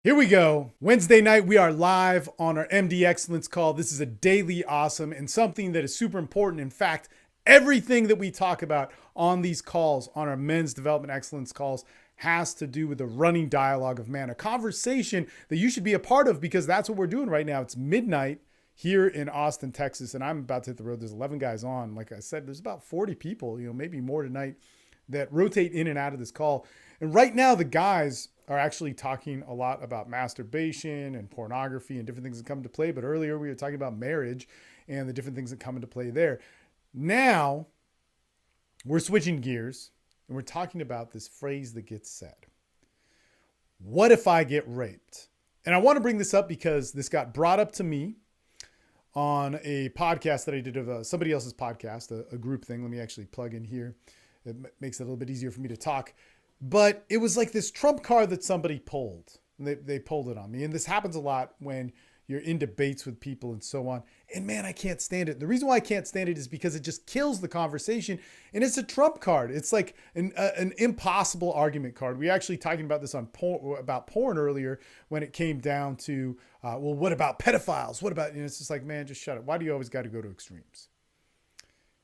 Here we go. Wednesday night, we are live on our MD Excellence call. This is a daily awesome and something that is super important. In fact, everything that we talk about on these calls, on our men's development excellence calls, has to do with the running dialogue of man, a conversation that you should be a part of because that's what we're doing right now. It's midnight here in Austin, Texas, and I'm about to hit the road. There's 11 guys on. Like I said, there's about 40 people, maybe more tonight that rotate in and out of this call. And right now, the guys are actually talking a lot about masturbation and pornography and different things that come into play. But earlier we were talking about marriage and the different things that come into play there. Now we're switching gears and we're talking about this phrase that gets said. What if I get raped? And I want to bring this up because this got brought up to me on a podcast that I did of somebody else's podcast, a group thing. Let me actually plug in here. It makes it a little bit easier for me to talk. But it was like this trump card that somebody pulled. They pulled it on me. And this happens a lot when you're in debates with people and so on. And man, I can't stand it. The reason why I can't stand it is because it just kills the conversation. And it's a trump card. It's like an impossible argument card. We were actually talking about this about porn earlier when it came down to, well, what about pedophiles? What about, it's just like, man, just shut up. Why do you always got to go to extremes?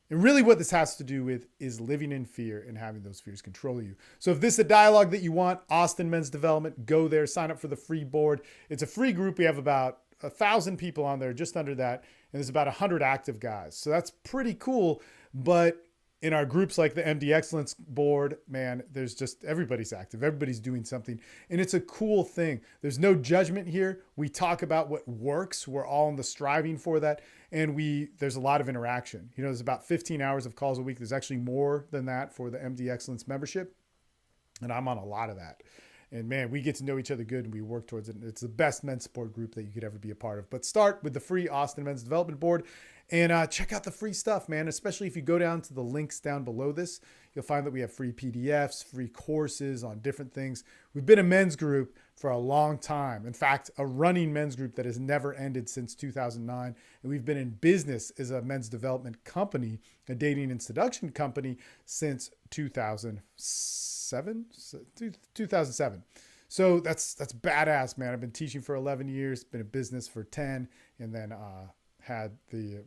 And really what this has to do with is living in fear and having those fears control you. So if this is a dialogue that you want, Austin Men's Development, go there, sign up for the free board. It's a free group. We have about 1,000 people on there, just under that. And there's about 100 active guys. So that's pretty cool. But in our groups like the MD Excellence board, man, there's just everybody's active. Everybody's doing something. And it's a cool thing. There's no judgment here. We talk about what works. We're all in the striving for that. And there's a lot of interaction. There's about 15 hours of calls a week. There's actually more than that for the MD Excellence membership. And I'm on a lot of that. And man, we get to know each other good and we work towards it. It's the best men's support group that you could ever be a part of. But start with the free Austin Men's Development Board and check out the free stuff, man. Especially if you go down to the links down below this, you'll find that we have free PDFs, free courses on different things. We've been a men's group for a long time. In fact, a running men's group that has never ended since 2009. And we've been in business as a men's development company, a dating and seduction company since 2007. So that's badass, man. I've been teaching for 11 years, been in business for 10, and then have the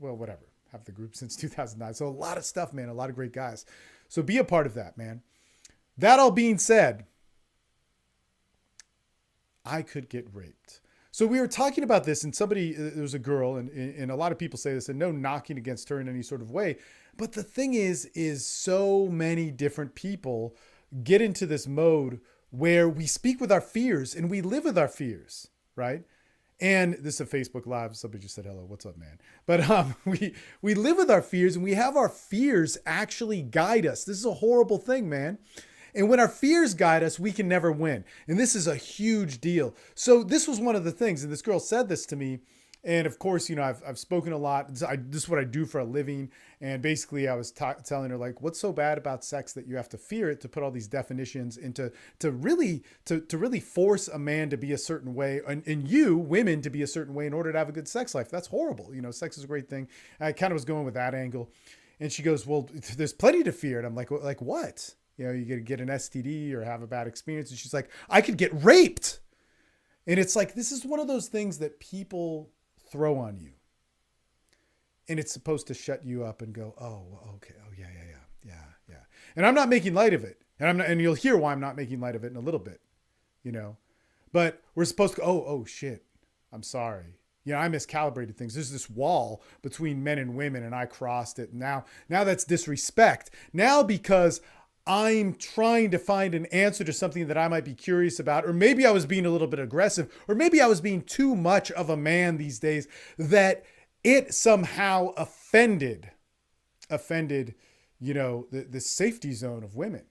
group since 2009. So a lot of stuff, man, a lot of great guys. So be a part of that, man. That all being said, I could get raped. So we were talking about this and there was a girl and a lot of people say this and no knocking against her in any sort of way. But the thing is so many different people get into this mode where we speak with our fears and we live with our fears, right? And this is a Facebook Live. Somebody just said, hello, what's up, man? But we live with our fears and we have our fears actually guide us. This is a horrible thing, man. And when our fears guide us, we can never win. And this is a huge deal. So this was one of the things, and this girl said this to me. And of course, I've spoken a lot. This is what I do for a living. And basically I was telling her, like, what's so bad about sex that you have to fear it, to put all these definitions into to really force a man to be a certain way and you women to be a certain way in order to have a good sex life. That's horrible. Sex is a great thing. I kind of was going with that angle. And she goes, well, there's plenty to fear. And I'm like what? You get an STD or have a bad experience. And she's like, I could get raped. And it's like, this is one of those things that people throw on you. And it's supposed to shut you up and go, oh, okay. Oh, yeah. And I'm not making light of it. And you'll hear why I'm not making light of it in a little bit, but we're supposed to go, oh shit, I'm sorry. I miscalibrated things. There's this wall between men and women and I crossed it. Now that's disrespect. Now, because I'm trying to find an answer to something that I might be curious about, or maybe I was being a little bit aggressive, or maybe I was being too much of a man these days, that it somehow offended, the safety zone of women.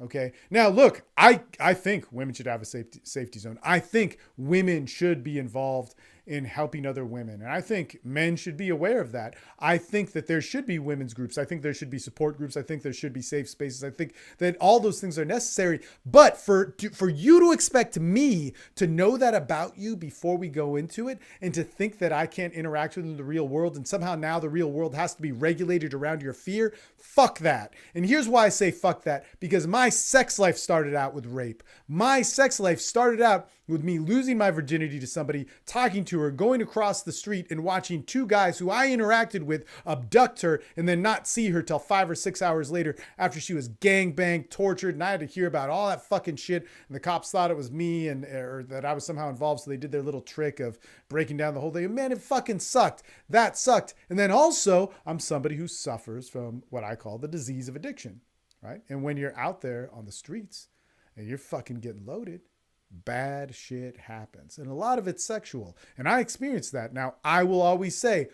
Okay. Now look, I think women should have a safety zone. I think women should be involved in helping other women. And I think men should be aware of that. I think that there should be women's groups. I think there should be support groups. I think there should be safe spaces. I think that all those things are necessary. But for you to expect me to know that about you before we go into it, and to think that I can't interact with you in the real world, and somehow now the real world has to be regulated around your fear, fuck that. And here's why I say fuck that. Because my sex life started out with rape. My sex life started out with me losing my virginity to somebody, talking to her, going across the street and watching two guys who I interacted with abduct her and then not see her till 5 or 6 hours later after she was gangbanged, tortured, and I had to hear about all that fucking shit. And the cops thought it was me or that I was somehow involved, so they did their little trick of breaking down the whole thing. Man, it fucking sucked. That sucked. And then also, I'm somebody who suffers from what I call the disease of addiction, right? And when you're out there on the streets and you're fucking getting loaded, bad shit happens. And a lot of it's sexual. And I experienced that. Now, I will always say,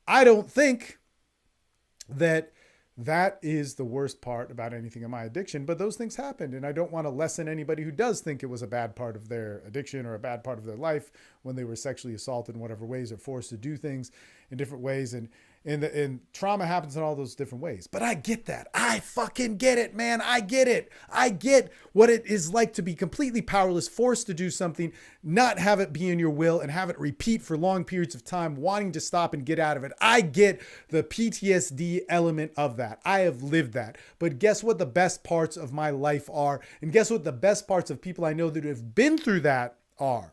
I don't think that is the worst part about anything in my addiction, but those things happened. And I don't want to lessen anybody who does think it was a bad part of their addiction or a bad part of their life when they were sexually assaulted in whatever ways or forced to do things in different ways. And trauma happens in all those different ways. But I get that. I fucking get it, man. I get it. I get what it is like to be completely powerless, forced to do something, not have it be in your will, and have it repeat for long periods of time, wanting to stop and get out of it. I get the PTSD element of that. I have lived that. But guess what the best parts of my life are? And guess what the best parts of people I know that have been through that are?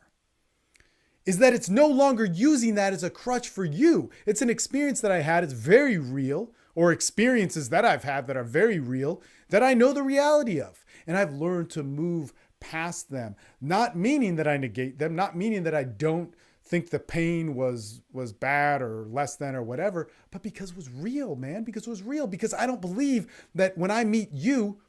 Is that it's no longer using that as a crutch for you. It's an experience that I had. It's very real, or experiences that I've had that are very real, that I know the reality of. And I've learned to move past them. Not meaning that I negate them, not meaning that I don't think the pain was bad or less than or whatever, but because it was real, man, because it was real. Because I don't believe that when I meet you,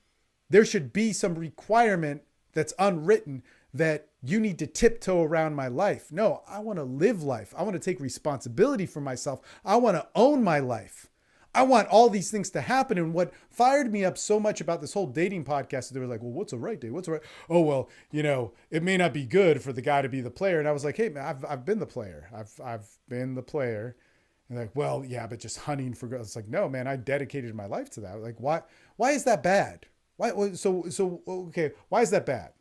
there should be some requirement that's unwritten that you need to tiptoe around my life. No, I want to live life. I want to take responsibility for myself. I want to own my life. I want all these things to happen. And what fired me up so much about this whole dating podcast, they were like, well, what's a right date? What's a right? Oh, well, it may not be good for the guy to be the player. And I was like, hey, man, I've been the player. I've been the player. And like, well, yeah, but just hunting for girls. It's like, no, man, I dedicated my life to that. Like, why is that bad? Okay, why is that bad?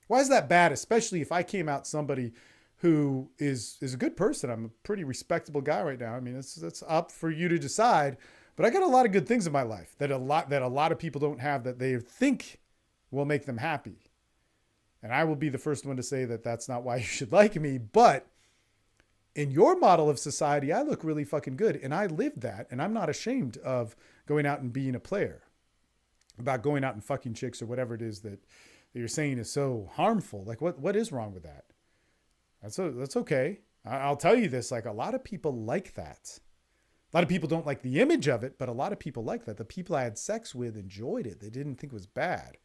Why is that bad? Especially if I came out somebody who is a good person. I'm a pretty respectable guy right now. I mean, it's up for you to decide, but I got a lot of good things in my life that a lot of people don't have that they think will make them happy. And I will be the first one to say that that's not why you should like me. But in your model of society, I look really fucking good. And I lived that. And I'm not ashamed of going out and being a player, about going out and fucking chicks or whatever it is that you're saying is so harmful. Like what is wrong with that? That's okay. I'll tell you this, like a lot of people like that. A lot of people don't like the image of it, but a lot of people like that. The people I had sex with enjoyed it. They didn't think it was bad.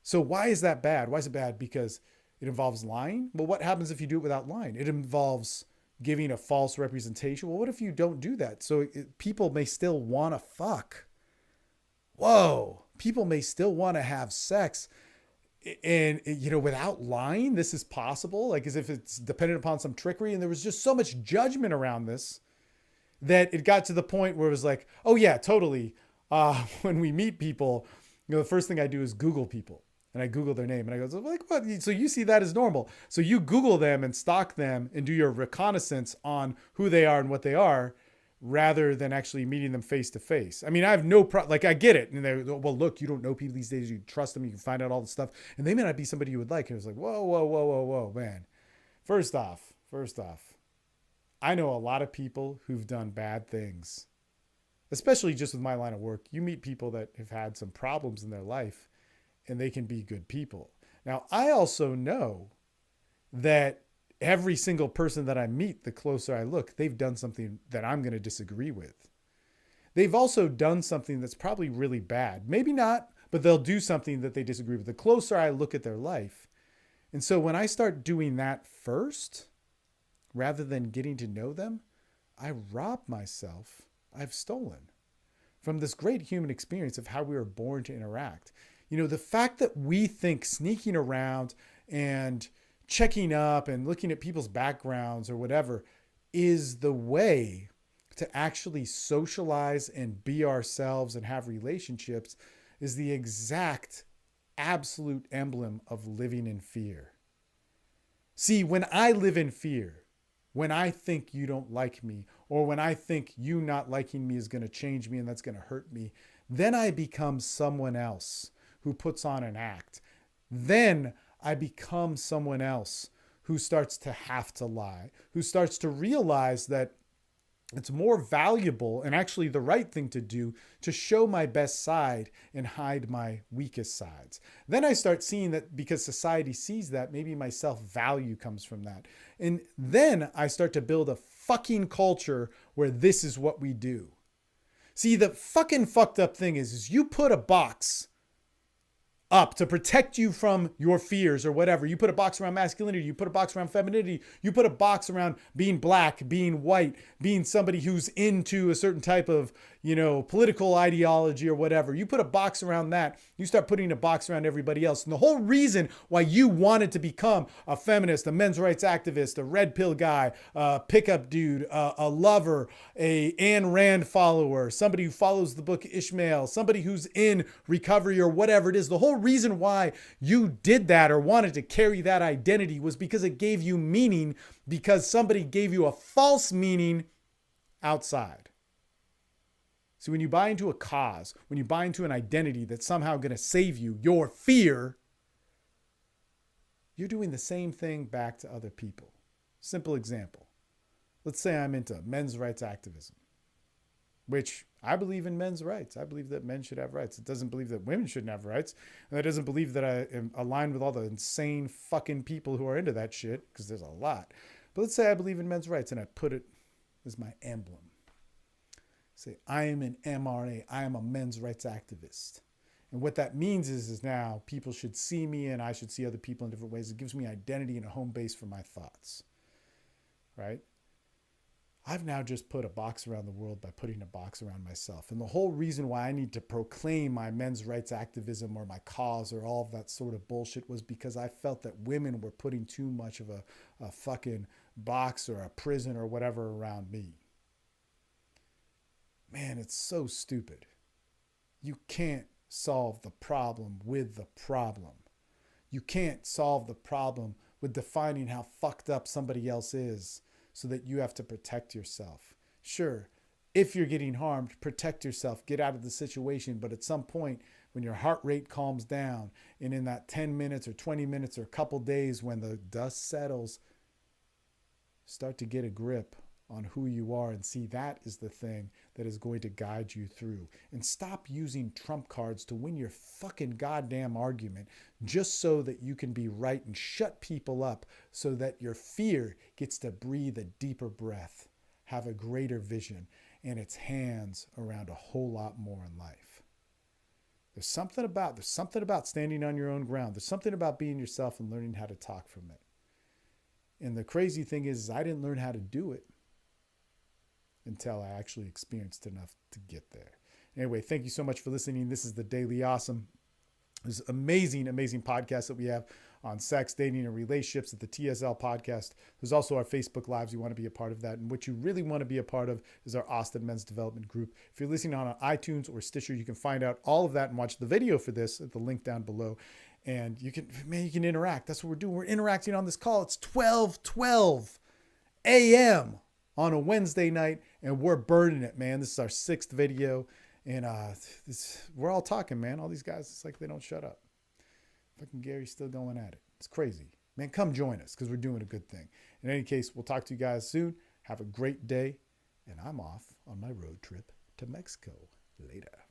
So why is that bad? Why is it bad? Because it involves lying. Well, what happens if you do it without lying? It involves giving a false representation. Well, what if you don't do that? So people may still want to fuck. Whoa. People may still want to have sex. And, without lying, this is possible. Like as if it's dependent upon some trickery. And there was just so much judgment around this that it got to the point where it was like, oh yeah, totally. When we meet people, the first thing I do is Google people. And I Google their name and I go, like, what? So you see that as normal. So you Google them and stalk them and do your reconnaissance on who they are and what they are, rather than actually meeting them face to face. I mean, I have no problem. Like, I get it. And they're, well, look, you don't know people these days. You trust them. You can find out all the stuff. And they may not be somebody you would like. And it was like, whoa, man. First off, I know a lot of people who've done bad things, especially just with my line of work. You meet people that have had some problems in their life and they can be good people. Now, I also know that every single person that I meet, the closer I look, they've done something that I'm going to disagree with. They've also done something that's probably really bad. Maybe not, but they'll do something that they disagree with. The closer I look at their life. And so when I start doing that first, rather than getting to know them, I rob myself. I've stolen from this great human experience of how we were born to interact. The fact that we think sneaking around and checking up and looking at people's backgrounds or whatever is the way to actually socialize and be ourselves and have relationships is the exact absolute emblem of living in fear. See, when I live in fear, when I think you don't like me, or when I think you not liking me is going to change me and that's going to hurt me, then I become someone else who puts on an act. Then I become someone else who starts to have to lie, who starts to realize that it's more valuable and actually the right thing to do to show my best side and hide my weakest sides. Then I start seeing that because society sees that, maybe my self-value comes from that. And then I start to build a fucking culture where this is what we do. See, the fucking fucked up thing is you put a box up to protect you from your fears or whatever. You put a box around masculinity. You put a box around femininity. You put a box around being black, being white, being somebody who's into a certain type of, political ideology or whatever. You put a box around that. You start putting a box around everybody else. And the whole reason why you wanted to become a feminist, a men's rights activist, a red pill guy, a pickup dude, a lover, a Ayn Rand follower, somebody who follows the book Ishmael, somebody who's in recovery or whatever it is, the whole reason why you did that or wanted to carry that identity was because it gave you meaning, because somebody gave you a false meaning outside. So when you buy into a cause, when you buy into an identity that's somehow going to save you, your fear, you're doing the same thing back to other people. Simple example. Let's say I'm into men's rights activism, which I believe in men's rights. I believe that men should have rights. It doesn't believe that women shouldn't have rights. And it doesn't believe that I am aligned with all the insane fucking people who are into that shit, because there's a lot. But let's say I believe in men's rights and I put it as my emblem. Say, I am an MRA. I am a men's rights activist. And what that means is now people should see me and I should see other people in different ways. It gives me identity and a home base for my thoughts, right? I've now just put a box around the world by putting a box around myself. And the whole reason why I need to proclaim my men's rights activism or my cause or all of that sort of bullshit was because I felt that women were putting too much of a fucking box or a prison or whatever around me. Man, it's so stupid. You can't solve the problem with the problem. You can't solve the problem with defining how fucked up somebody else is so that you have to protect yourself. Sure, if you're getting harmed, protect yourself, get out of the situation. But at some point, when your heart rate calms down, and in that 10 minutes or 20 minutes or a couple days when the dust settles, start to get a grip on who you are and see that is the thing that is going to guide you through. And stop using trump cards to win your fucking goddamn argument just so that you can be right and shut people up so that your fear gets to breathe a deeper breath, have a greater vision, and its hands around a whole lot more in life. There's something about standing on your own ground. There's something about being yourself and learning how to talk from it. And the crazy thing is I didn't learn how to do it until I actually experienced enough to get there. Anyway, thank you so much for listening. This is the Daily Awesome. This amazing, amazing podcast that we have on sex, dating, and relationships at the TSL Podcast. There's also our Facebook Lives. You want to be a part of that. And what you really want to be a part of is our Austin Men's Development Group. If you're listening on iTunes or Stitcher, you can find out all of that and watch the video for this at the link down below. And you can interact. That's what we're doing. We're interacting on this call. It's 12:12 a.m. on a Wednesday night, and we're burning it, man. This is our 6th video, and we're all talking, man. All these guys, it's like they don't shut up. Fucking Gary's still going at it. It's crazy. Man, come join us because we're doing a good thing. In any case, we'll talk to you guys soon. Have a great day, and I'm off on my road trip to Mexico. Later.